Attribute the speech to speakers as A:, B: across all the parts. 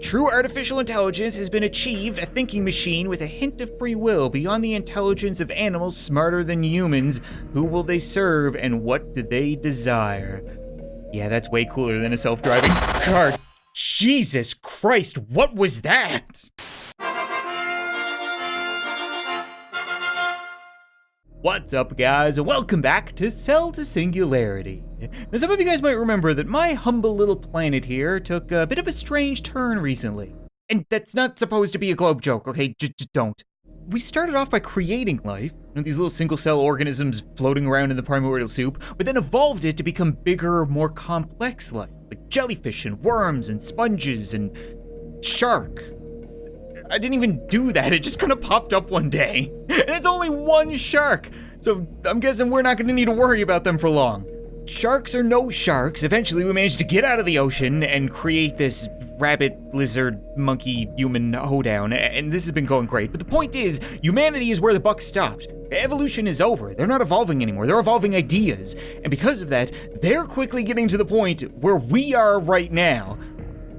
A: True artificial intelligence has been achieved, a thinking machine with a hint of free will beyond the intelligence of animals smarter than humans. Who will they serve and what do they desire? Yeah, that's way cooler than a self-driving car. Jesus Christ, what was that? What's up, guys? Welcome back to Cell to Singularity. Now, some of you guys might remember that my humble little planet here took a bit of a strange turn recently. And that's not supposed to be a globe joke, okay? Just don't. We started off by creating life, these little single-cell organisms floating around in the primordial soup, but then evolved it to become bigger, more complex life, like jellyfish and worms and sponges and shark. I didn't even do that, it just kind of popped up one day. And it's only one shark, so I'm guessing we're not gonna need to worry about them for long. Sharks or no sharks, eventually we managed to get out of the ocean and create this rabbit, lizard, monkey, human hoedown, and this has been going great. But the point is, humanity is where the buck stopped. Evolution is over. They're not evolving anymore, they're evolving ideas. And because of that, they're quickly getting to the point where we are right now.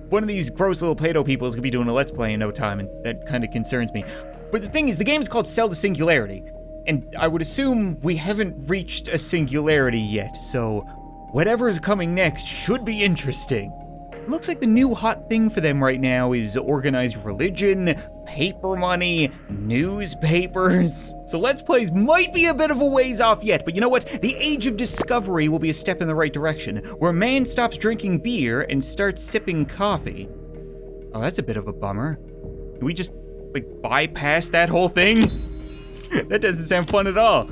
A: One of these gross little Play-Doh people is gonna be doing a Let's Play in no time, and that kind of concerns me. But the thing is, the game is called Cell to Singularity, and I would assume we haven't reached a singularity yet, so whatever's coming next should be interesting. It looks like the new hot thing for them right now is organized religion, paper money, newspapers. So Let's Plays might be a bit of a ways off yet, but you know what? The age of discovery will be a step in the right direction, where man stops drinking beer and starts sipping coffee. Oh, that's a bit of a bummer. Can we just, bypass that whole thing? That doesn't sound fun at all.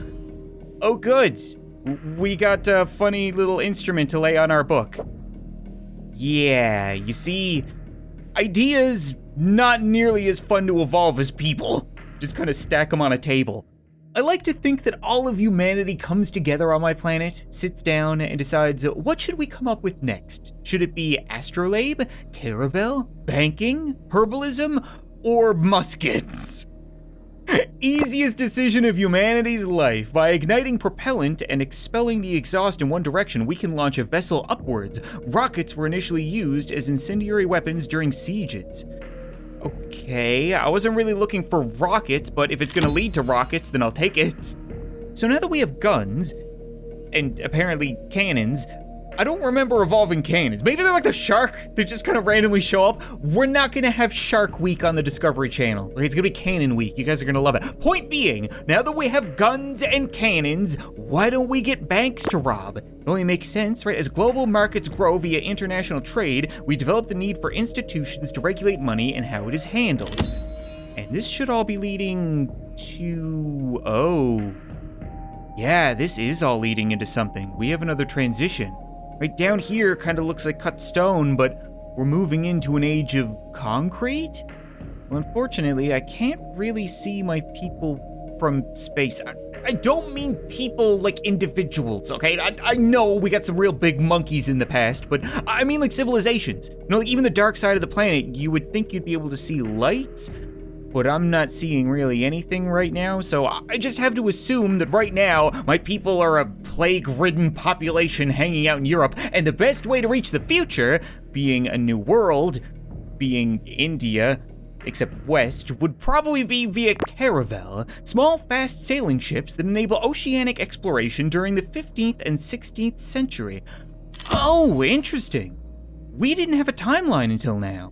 A: Oh, goods. We got a funny little instrument to lay on our book. Yeah, you see, ideas not nearly as fun to evolve as people. Just kind of stack them on a table. I like to think that all of humanity comes together on my planet, sits down, and decides, what should we come up with next? Should it be astrolabe, caravel, banking, herbalism, or muskets? Easiest decision of humanity's life. By igniting propellant and expelling the exhaust in one direction, we can launch a vessel upwards. Rockets were initially used as incendiary weapons during sieges. Okay, I wasn't really looking for rockets, but if it's gonna lead to rockets, then I'll take it. So now that we have guns, and apparently cannons, I don't remember evolving cannons. Maybe they're like the shark, they just kind of randomly show up. We're not gonna have Shark Week on the Discovery Channel. Okay, it's gonna be Cannon Week, you guys are gonna love it. Point being, now that we have guns and cannons, why don't we get banks to rob? It only makes sense, right? As global markets grow via international trade, we develop the need for institutions to regulate money and how it is handled. And this should all be leading to, oh. Yeah, this is all leading into something. We have another transition. Right down here kind of looks like cut stone, but we're moving into an age of concrete? Well, unfortunately, I can't really see my people from space. I don't mean people like individuals, okay? I know we got some real big monkeys in the past, but I mean like civilizations. You know, like even the dark side of the planet, you would think you'd be able to see lights, but I'm not seeing really anything right now, so I just have to assume that right now, my people are a plague-ridden population hanging out in Europe, and the best way to reach the future, being a new world, being India, except west, would probably be via caravel, small, fast sailing ships that enable oceanic exploration during the 15th and 16th century. Oh, interesting. We didn't have a timeline until now.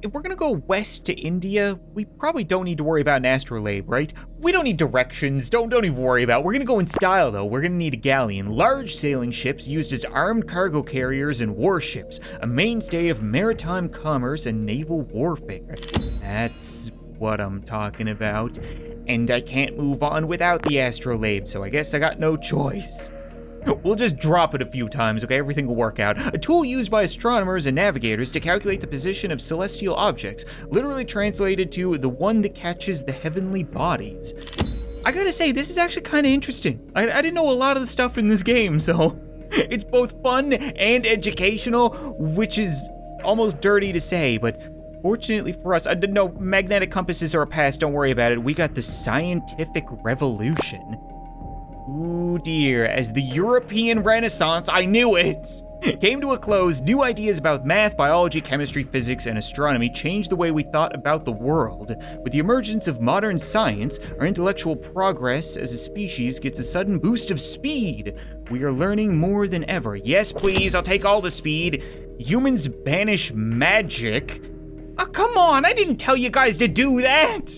A: If we're gonna go west to India, we probably don't need to worry about an astrolabe, right? We don't need directions, don't even worry about it. We're gonna go in style though. We're gonna need a galleon, large sailing ships used as armed cargo carriers and warships, a mainstay of maritime commerce and naval warfare. That's what I'm talking about. And I can't move on without the astrolabe, so I guess I got no choice. We'll just drop it a few times, okay? Everything will work out. A tool used by astronomers and navigators to calculate the position of celestial objects, literally translated to the one that catches the heavenly bodies. I gotta say, this is actually kind of interesting. I didn't know a lot of the stuff in this game, so it's both fun and educational, which is almost dirty to say, but fortunately for us, no, magnetic compasses are a pass, don't worry about it. We got the scientific revolution. Ooh dear, as the European Renaissance, I knew it, came to a close, new ideas about math, biology, chemistry, physics, and astronomy changed the way we thought about the world. With the emergence of modern science, our intellectual progress as a species gets a sudden boost of speed. We are learning more than ever. Yes, please, I'll take all the speed. Humans banish magic. Oh, come on, I didn't tell you guys to do that!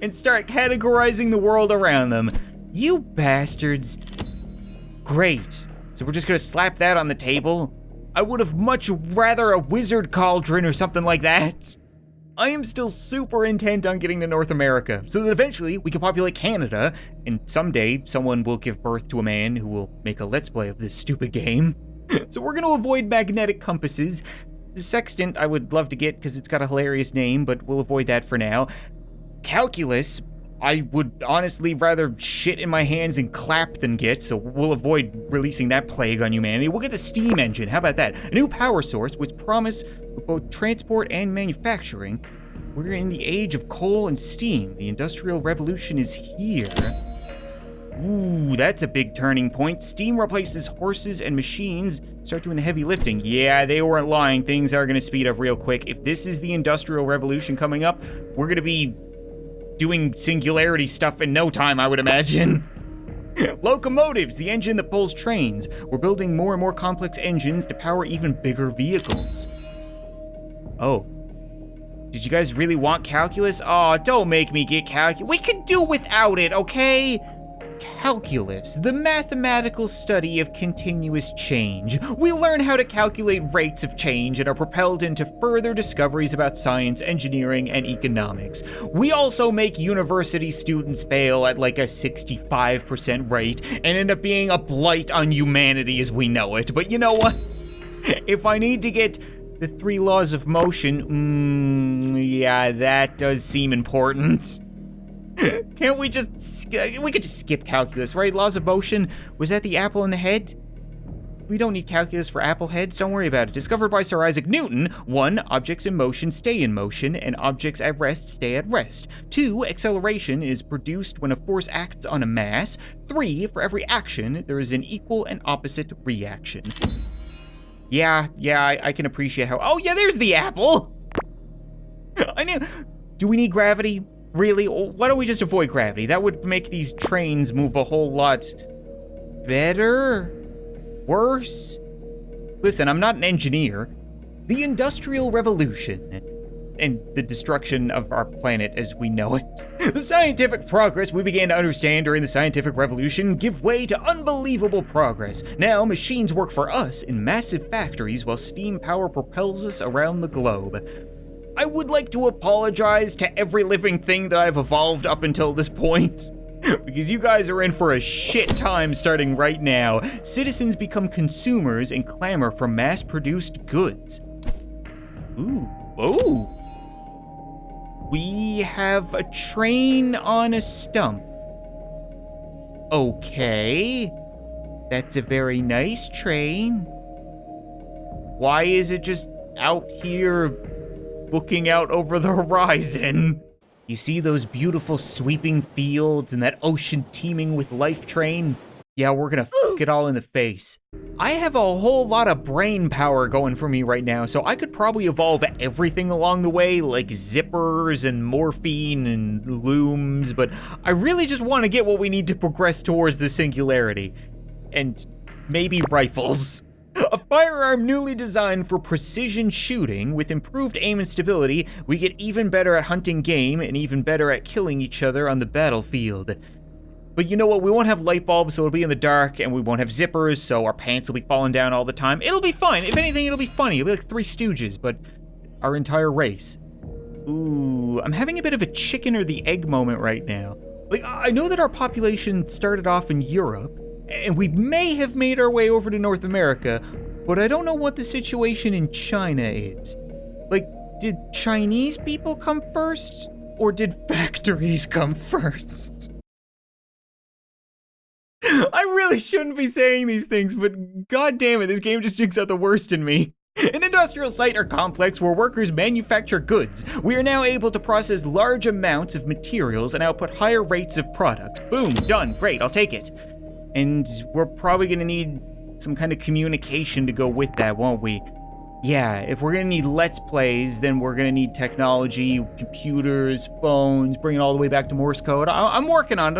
A: And start categorizing the world around them. You bastards. Great. So we're just gonna slap that on the table? I would have much rather a wizard cauldron or something like that. I am still super intent on getting to North America so that eventually we can populate Canada, and someday someone will give birth to a man who will make a let's play of this stupid game. So we're gonna avoid magnetic compasses. The sextant I would love to get because it's got a hilarious name, but we'll avoid that for now. Calculus, I would honestly rather shit in my hands and clap than get, so we'll avoid releasing that plague on humanity. We'll get the steam engine, how about that? A new power source with promise for both transport and manufacturing. We're in the age of coal and steam. The Industrial Revolution is here. Ooh, that's a big turning point. Steam replaces horses and machines. Start doing the heavy lifting. Yeah, they weren't lying. Things are gonna speed up real quick. If this is the Industrial Revolution coming up, we're gonna be doing Singularity stuff in no time, I would imagine. Locomotives, the engine that pulls trains. We're building more and more complex engines to power even bigger vehicles. Oh. Did you guys really want calculus? Oh, don't make me get calculus. We could do without it, okay? Calculus, the mathematical study of continuous change. We learn how to calculate rates of change and are propelled into further discoveries about science, engineering, and economics. We also make university students fail at like a 65% rate and end up being a blight on humanity as we know it. But you know what? If I need to get the 3 laws of motion, yeah, that does seem important. Can't we just, we could just skip calculus, right? Laws of motion, was that the apple in the head? We don't need calculus for apple heads, don't worry about it. Discovered by Sir Isaac Newton. 1, objects in motion stay in motion, and objects at rest stay at rest. 2, acceleration is produced when a force acts on a mass. 3, for every action, there is an equal and opposite reaction. Yeah, I can appreciate how, oh yeah, there's the apple! I knew, do we need gravity? Really? Why don't we just avoid gravity? That would make these trains move a whole lot better? Worse? Listen, I'm not an engineer. The Industrial Revolution and the destruction of our planet as we know it. The scientific progress we began to understand during the scientific revolution give way to unbelievable progress. Now machines work for us in massive factories while steam power propels us around the globe. I would like to apologize to every living thing that I've evolved up until this point, because you guys are in for a shit time starting right now. Citizens become consumers and clamor for mass-produced goods. Ooh, oh. We have a train on a stump. Okay, that's a very nice train. Why is it just out here looking out over the horizon? You see those beautiful sweeping fields and that ocean teeming with life train? Yeah, we're gonna fuck it all in the face. I have a whole lot of brain power going for me right now, so I could probably evolve everything along the way, like zippers and morphine and looms, but I really just want to get what we need to progress towards the singularity. And maybe rifles. A firearm newly designed for precision shooting. With improved aim and stability, we get even better at hunting game and even better at killing each other on the battlefield. But you know what, we won't have light bulbs, so it'll be in the dark, and we won't have zippers, so our pants will be falling down all the time. It'll be fine. If anything, it'll be funny. It'll be like Three Stooges, but our entire race. Ooh, I'm having a bit of a chicken or the egg moment right now. Like, I know that our population started off in Europe, and we may have made our way over to North America, but I don't know what the situation in China is. Like, did Chinese people come first, or did factories come first? I really shouldn't be saying these things, but god damn it, this game just jinxes out the worst in me. An industrial site or complex where workers manufacture goods. We are now able to process large amounts of materials and output higher rates of product. Boom, done, great, I'll take it. And we're probably gonna need some kind of communication to go with that, won't we? Yeah, if we're gonna need Let's Plays, then we're gonna need technology, computers, phones, bring it all the way back to Morse code. I'm working on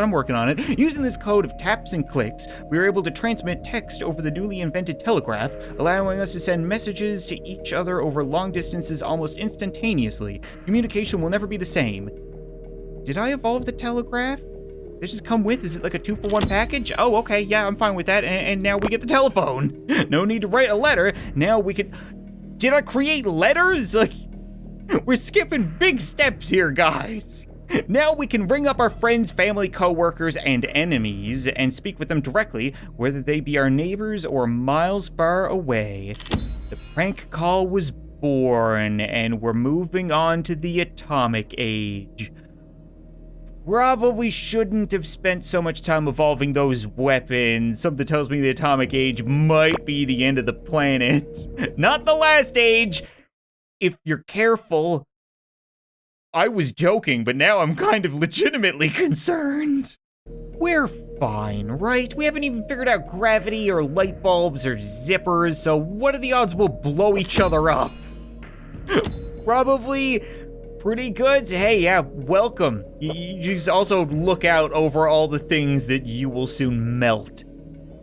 A: it. Using this code of taps and clicks, we were able to transmit text over the newly invented telegraph, allowing us to send messages to each other over long distances almost instantaneously. Communication will never be the same. Did I evolve the telegraph? Did it just come with? Is it like a 2-for-1 package? Oh, okay, yeah, I'm fine with that. And now we get the telephone. No need to write a letter. Now we can... Did I create letters? Like, we're skipping big steps here, guys. Now we can ring up our friends, family, coworkers, and enemies and speak with them directly, whether they be our neighbors or miles far away. The prank call was born, and we're moving on to the atomic age. Probably shouldn't have spent so much time evolving those weapons. Something tells me the atomic age might be the end of the planet. Not the last age, if you're careful. I was joking, but now I'm kind of legitimately concerned. We're fine, right? We haven't even figured out gravity or light bulbs or zippers, so what are the odds we'll blow each other up? Probably pretty good. Hey, yeah, welcome. You just also look out over all the things that you will soon melt.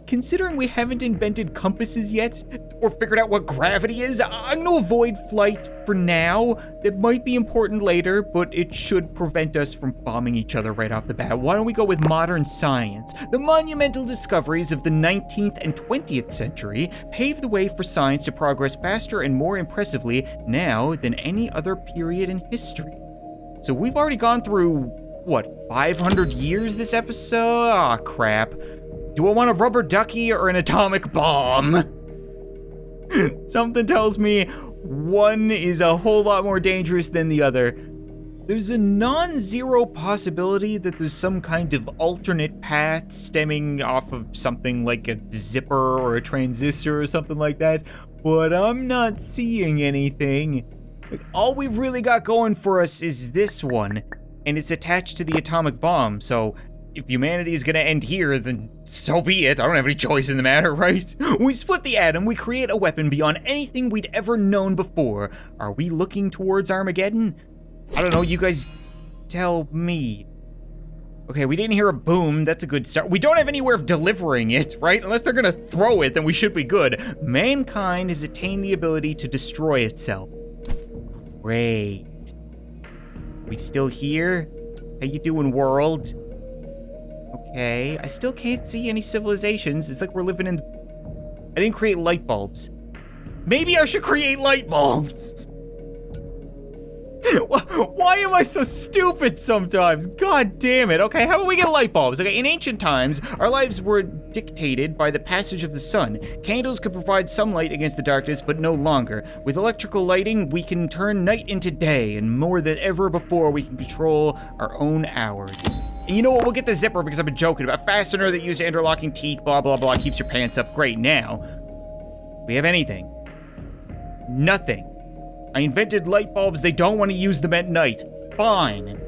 A: Considering we haven't invented compasses yet, or figured out what gravity is, I'm gonna avoid flight for now. That might be important later, but it should prevent us from bombing each other right off the bat. Why don't we go with modern science? The monumental discoveries of the 19th and 20th century paved the way for science to progress faster and more impressively now than any other period in history. So we've already gone through, what, 500 years this episode? Aw, crap. Do I want a rubber ducky or an atomic bomb? Something tells me one is a whole lot more dangerous than the other. There's a non-zero possibility that there's some kind of alternate path stemming off of something like a zipper or a transistor or something like that, but I'm not seeing anything. All we've really got going for us is this one, and it's attached to the atomic bomb, so if humanity is gonna end here, then so be it. I don't have any choice in the matter, right? We split the atom, we create a weapon beyond anything we'd ever known before. Are we looking towards Armageddon? I don't know, you guys tell me. Okay, we didn't hear a boom, that's a good start. We don't have anywhere of delivering it, right? Unless they're gonna throw it, then we should be good. Mankind has attained the ability to destroy itself. Great. We still here? How you doing, world? Okay, I still can't see any civilizations. It's like we're living in... I didn't create light bulbs. Maybe I should create light bulbs. Why am I so stupid sometimes? God damn it. Okay, how about we get light bulbs? Okay, in ancient times, our lives were dictated by the passage of the sun. Candles could provide some light against the darkness, but no longer. With electrical lighting, we can turn night into day, and more than ever before, we can control our own hours. And you know what, we'll get the zipper because I've been joking about fastener that used interlocking teeth, blah, blah, blah, keeps your pants up. Great, now, we have anything? Nothing. I invented light bulbs, they don't want to use them at night. Fine.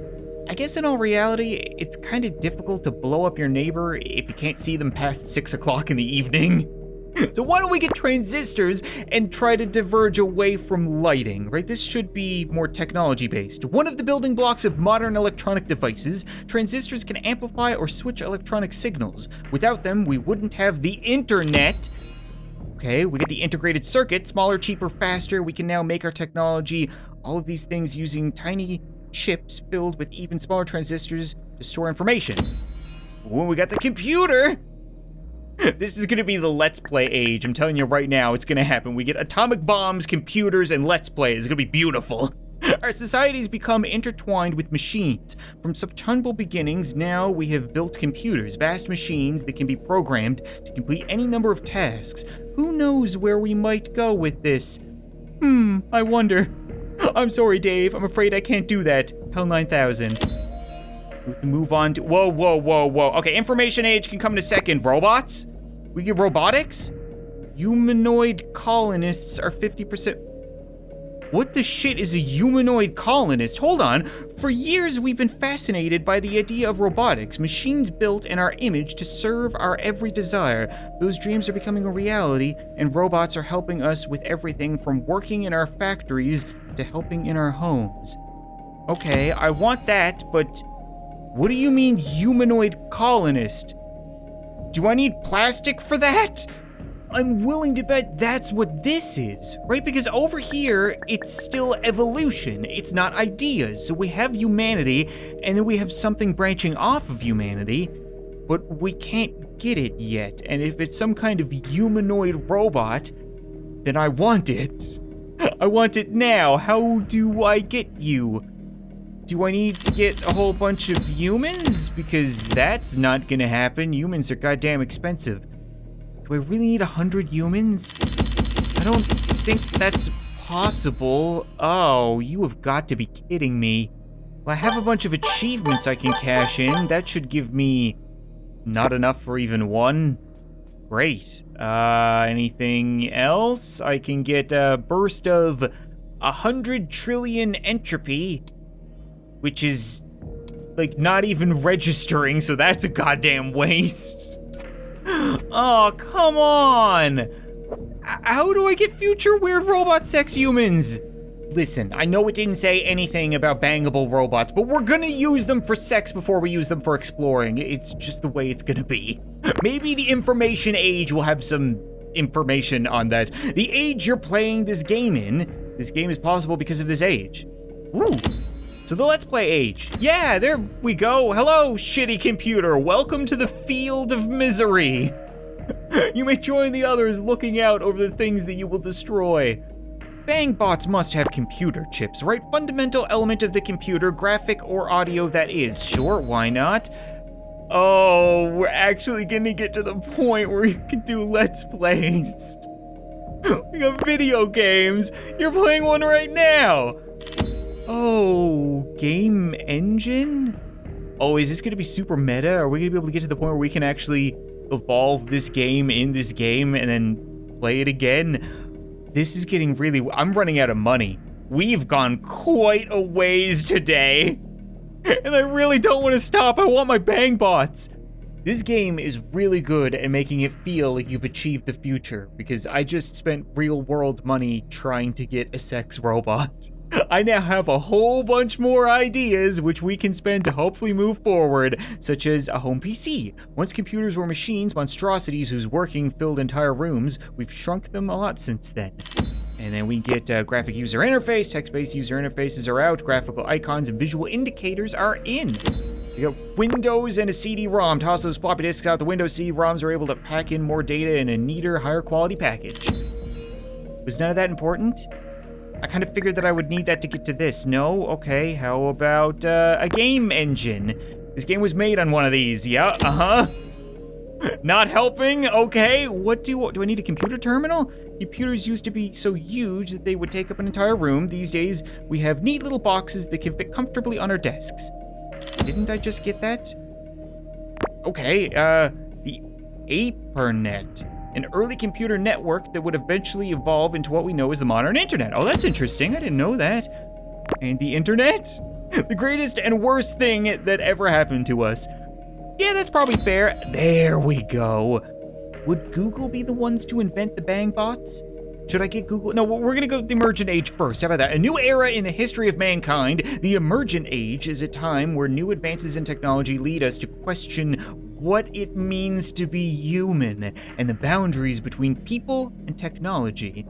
A: I guess in all reality, it's kind of difficult to blow up your neighbor if you can't see them past 6 o'clock in the evening. So why don't we get transistors and try to diverge away from lighting, right? This should be more technology-based. One of the building blocks of modern electronic devices, transistors can amplify or switch electronic signals. Without them, we wouldn't have the internet. Okay, we get the integrated circuit, smaller, cheaper, faster. We can now make our technology, all of these things using tiny chips filled with even smaller transistors to store information. When we got the computer, this is gonna be the Let's Play age. I'm telling you right now, it's gonna happen. We get atomic bombs, computers, and Let's Plays. It's gonna be beautiful. Our society's become intertwined with machines. From such humble beginnings, now we have built computers, vast machines that can be programmed to complete any number of tasks. Who knows where we might go with this? I wonder. I'm sorry, Dave. I'm afraid I can't do that. Hell 9000. We can move on to, whoa. Okay, information age can come in a second. Robots? We get robotics? Humanoid colonists are 50%. What the shit is a humanoid colonist? Hold on. For years, we've been fascinated by the idea of robotics, machines built in our image to serve our every desire. Those dreams are becoming a reality, and robots are helping us with everything from working in our factories to helping in our homes. Okay, I want that, but what do you mean humanoid colonist? Do I need plastic for that? I'm willing to bet that's what this is, right? Because over here, it's still evolution. It's not ideas. So we have humanity, and then we have something branching off of humanity, but we can't get it yet. And if it's some kind of humanoid robot, then I want it. I want it now. How do I get you? Do I need to get a whole bunch of humans? Because that's not gonna happen. Humans are goddamn expensive. Do I really need 100 humans? I don't think that's possible. Oh, you have got to be kidding me. Well, I have a bunch of achievements I can cash in. That should give me not enough for even one. Great. Anything else? I can get a burst of 100 trillion entropy, which is like not even registering, so that's a goddamn waste. Oh, come on! How do I get future weird robot sex humans? Listen, I know it didn't say anything about bangable robots, but we're gonna use them for sex before we use them for exploring. It's just the way it's gonna be. Maybe the information age will have some information on that. The age you're playing this game in, this game is possible because of this age. Ooh. So the Let's Play age. Yeah, there we go. Hello, shitty computer. Welcome to the field of misery. You may join the others looking out over the things that you will destroy. Bangbots must have computer chips, right? Fundamental element of the computer, graphic or audio that is. Sure, why not? Oh, we're actually gonna get to the point where you can do Let's Plays. We got video games. You're playing one right now. Oh, game engine? Oh, is this gonna be super meta? Are we gonna be able to get to the point where we can actually evolve this game in this game and then play it again? This is getting really, I'm running out of money. We've gone quite a ways today. And I really don't want to stop. I want my bang bots. This game is really good at making it feel like you've achieved the future, because I just spent real world money trying to get a sex robot. I now have a whole bunch more ideas which we can spend to hopefully move forward, such as a home PC. Once computers were machines, monstrosities whose working filled entire rooms, we've shrunk them a lot since then. And then we get graphic user interface, text-based user interfaces are out, graphical icons and visual indicators are in. We got Windows and a CD-ROM. Toss those floppy disks out the window. CD-ROMs are able to pack in more data in a neater, higher quality package. Was none of that important? I kind of figured that I would need that to get to this. No? Okay, how about a game engine? This game was made on one of these. Yeah, Not helping? Okay, what do I need a computer terminal? Computers used to be so huge that they would take up an entire room. These days, we have neat little boxes that can fit comfortably on our desks. Didn't I just get that? Okay, the APERNet. An early computer network that would eventually evolve into what we know as the modern internet. Oh, that's interesting. I didn't know that. And the internet? The greatest and worst thing that ever happened to us. Yeah, that's probably fair. There we go. Would Google be the ones to invent the bang bots? Should I get Google? No, we're gonna go with the emergent age first. How about that? A new era in the history of mankind. The emergent age is a time where new advances in technology lead us to question what it means to be human and the boundaries between people and technology.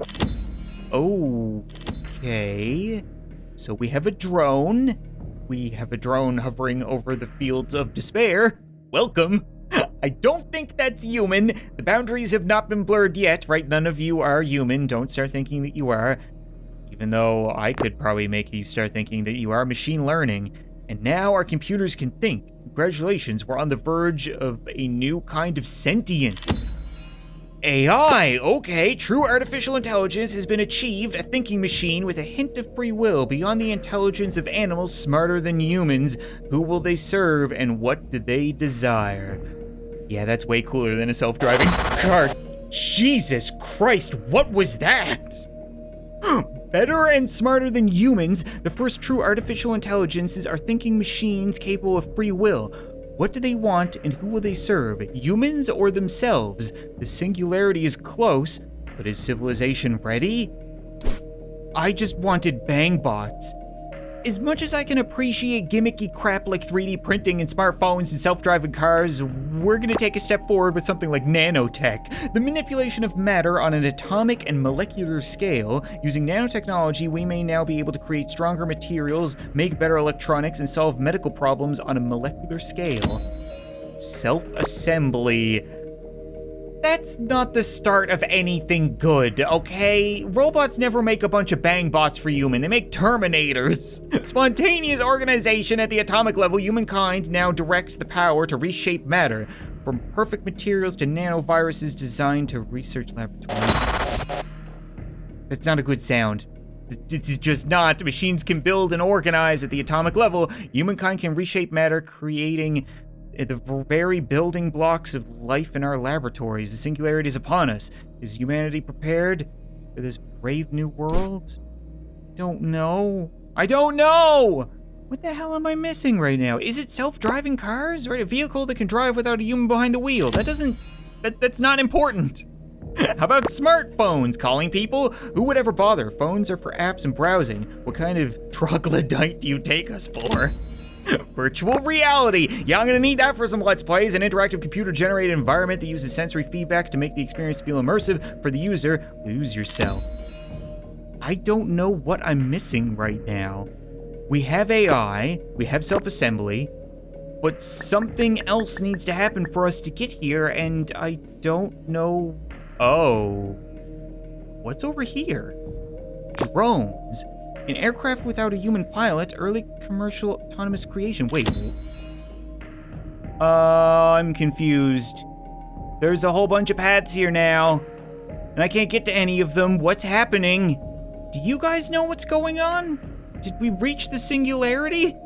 A: Okay. So we have a drone. We have a drone hovering over the fields of despair. Welcome. I don't think that's human. The boundaries have not been blurred yet, right? None of you are human. Don't start thinking that you are. Even though I could probably make you start thinking that you are. Machine learning. And now our computers can think. Congratulations, we're on the verge of a new kind of sentience. AI, okay, true artificial intelligence has been achieved, a thinking machine with a hint of free will beyond the intelligence of animals smarter than humans. Who will they serve and what do they desire? Yeah, that's way cooler than a self-driving car. Jesus Christ, what was that? Better and smarter than humans, the first true artificial intelligences are thinking machines capable of free will. What do they want and who will they serve? Humans or themselves? The singularity is close, but is civilization ready? I just wanted bang bots. As much as I can appreciate gimmicky crap like 3D printing and smartphones and self-driving cars, we're gonna take a step forward with something like nanotech. The manipulation of matter on an atomic and molecular scale. Using nanotechnology, we may now be able to create stronger materials, make better electronics, and solve medical problems on a molecular scale. Self-assembly. That's not the start of anything good, okay? Robots never make a bunch of bang bots for human, they make Terminators. Spontaneous organization at the atomic level, humankind now directs the power to reshape matter, from perfect materials to nanoviruses designed to research laboratories. That's not a good sound. It's just not. Machines can build and organize at the atomic level. Humankind can reshape matter, creating the very building blocks of life in our laboratories. The singularity is upon us. Is humanity prepared for this brave new world? Don't know. I don't know! What the hell am I missing right now? Is it self-driving cars? Right, a vehicle that can drive without a human behind the wheel. That's not important. How about smartphones? Calling people? Who would ever bother? Phones are for apps and browsing. What kind of troglodyte do you take us for? Virtual reality. Yeah, I'm gonna need that for some Let's Plays. An interactive computer-generated environment that uses sensory feedback to make the experience feel immersive. For the user, lose yourself. I don't know what I'm missing right now. We have AI, we have self-assembly, but something else needs to happen for us to get here, and I don't know. Oh. What's over here? Drones. An aircraft without a human pilot, early commercial autonomous creation. Wait. I'm confused. There's a whole bunch of paths here now, and I can't get to any of them. What's happening? Do you guys know what's going on? Did we reach the singularity?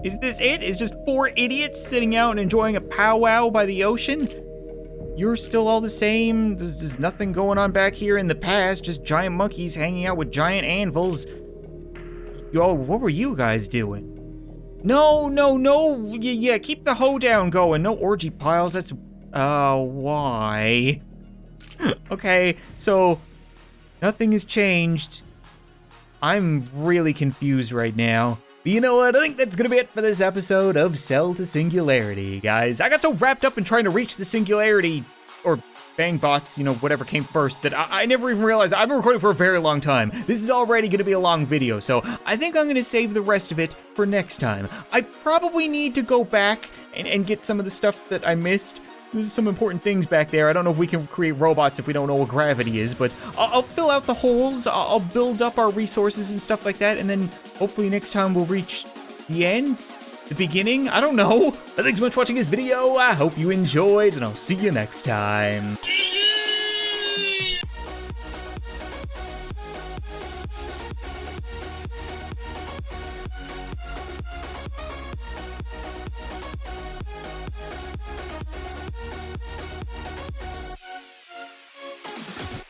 A: Is this it? Is just 4 idiots sitting out and enjoying a powwow by the ocean? You're still all the same? There's nothing going on back here in the past, just giant monkeys hanging out with giant anvils. Yo, what were you guys doing? No, yeah, keep the hoedown going. No orgy piles, that's, why? Okay, so, nothing has changed. I'm really confused right now. But you know what, I think that's gonna be it for this episode of Cell to Singularity, guys. I got so wrapped up in trying to reach the singularity, or bang bots, you know, whatever came first, that I never even realized. I've been recording for a very long time. This is already gonna be a long video, so I think I'm gonna save the rest of it for next time. I probably need to go back and get some of the stuff that I missed. There's some important things back there. I don't know if we can create robots if we don't know what gravity is, but I'll fill out the holes, I'll build up our resources and stuff like that, and then hopefully next time we'll reach the end? The beginning? I don't know. Thanks so much for watching this video. I hope you enjoyed, and I'll see you next time.